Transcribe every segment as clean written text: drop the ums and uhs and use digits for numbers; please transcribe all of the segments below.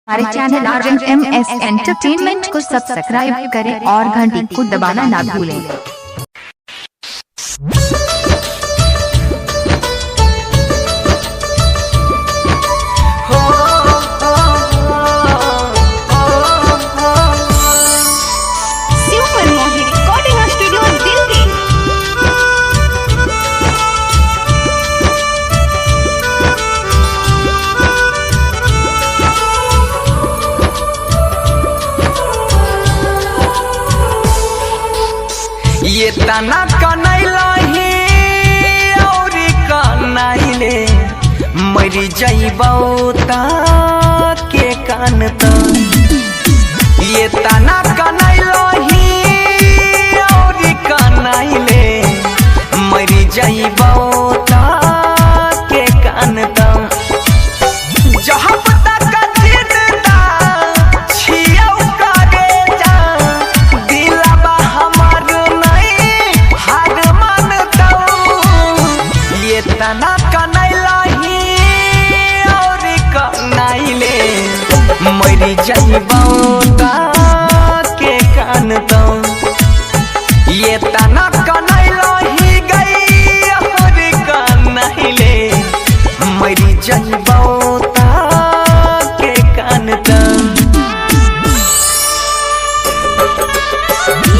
हमारे channel RMS entertainment को subscribe करें और घंटी को दबाना ना भूलें। ये तना कनैलही और कनैले मरी जइबौ त के कान त ये तना कनैलही और कनैले मरी जइबौ त के कान त जहाँ तना कनैलही और कनैले मरी जइबौ त के कान त ये तना कनैलही गई और कनैले मरी जइबौ त के कान त।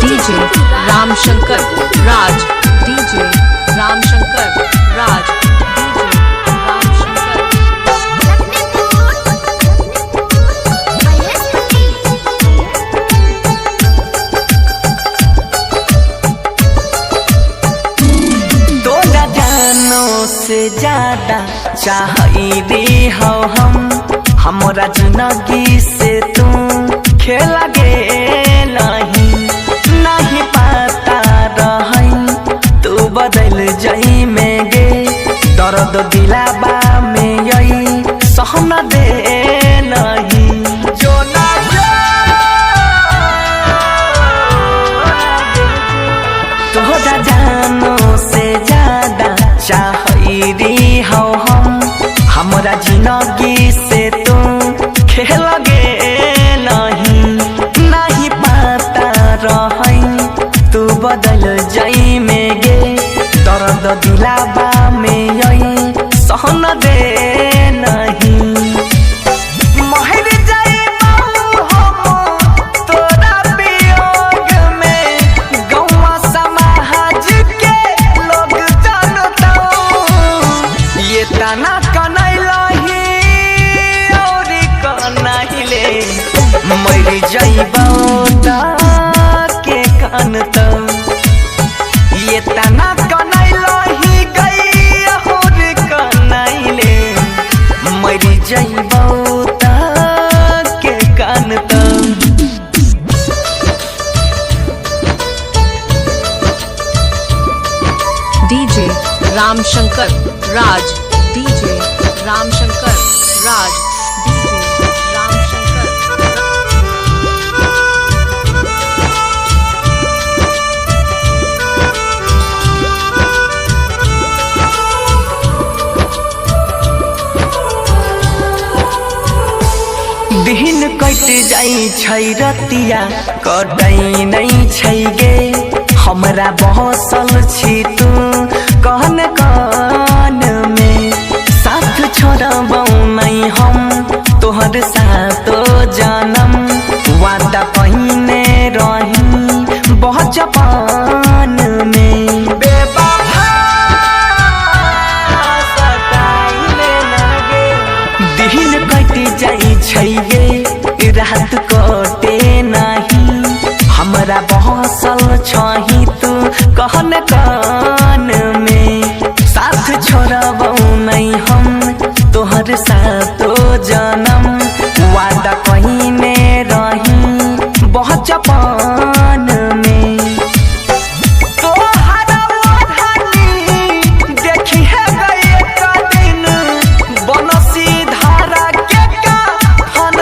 डीजे रामशंकर राज, डीजे रामशंकर राज, से ज्यादा चाही रे हो हम हमरा जिंदगी से तू खेल गेलही नहीं पता रही तू बदल जाई में गे दर्द दिलाबा में यही सहन दे नहीं जो ना तोहरा जानो से ज्यादा चाही रे हो हम हमरा जिंदगी से तू खेल गेलही नहीं पता रही तू बदल जाई में गे दर्द दिलाबा में यही सहन दे नहीं तना कनैलही और कनैले मरी जइबौ त के कान त ये तना कनैलही गई और कनैले मरी जइबौ त के कान त। डीजे रामशंकर राज, डीजे रामशंकर राज, डीजे रामशंकर। दिन कट जाई छै रतिया कटै नहीं छै गे हमरा बहसल छी तू कहन कान में साथ छोड़बौ नहीं हम तोहर सातो जानम वादा पहिने रही बचपन में बेवफा सताइले लगे दिन कट जाई छै गे रात कटे नहीं हमरा बहसल छही तू कहन कान में साथ छोड़बौ नहीं हम तोहर सातो जानम वादा पहिने रही बचपन में तोहरा ओढ़नी देखी है गए दिन बनसी धारा के कान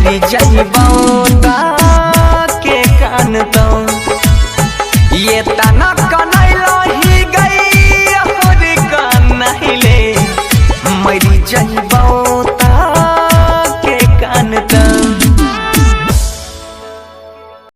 गिर जाइबो त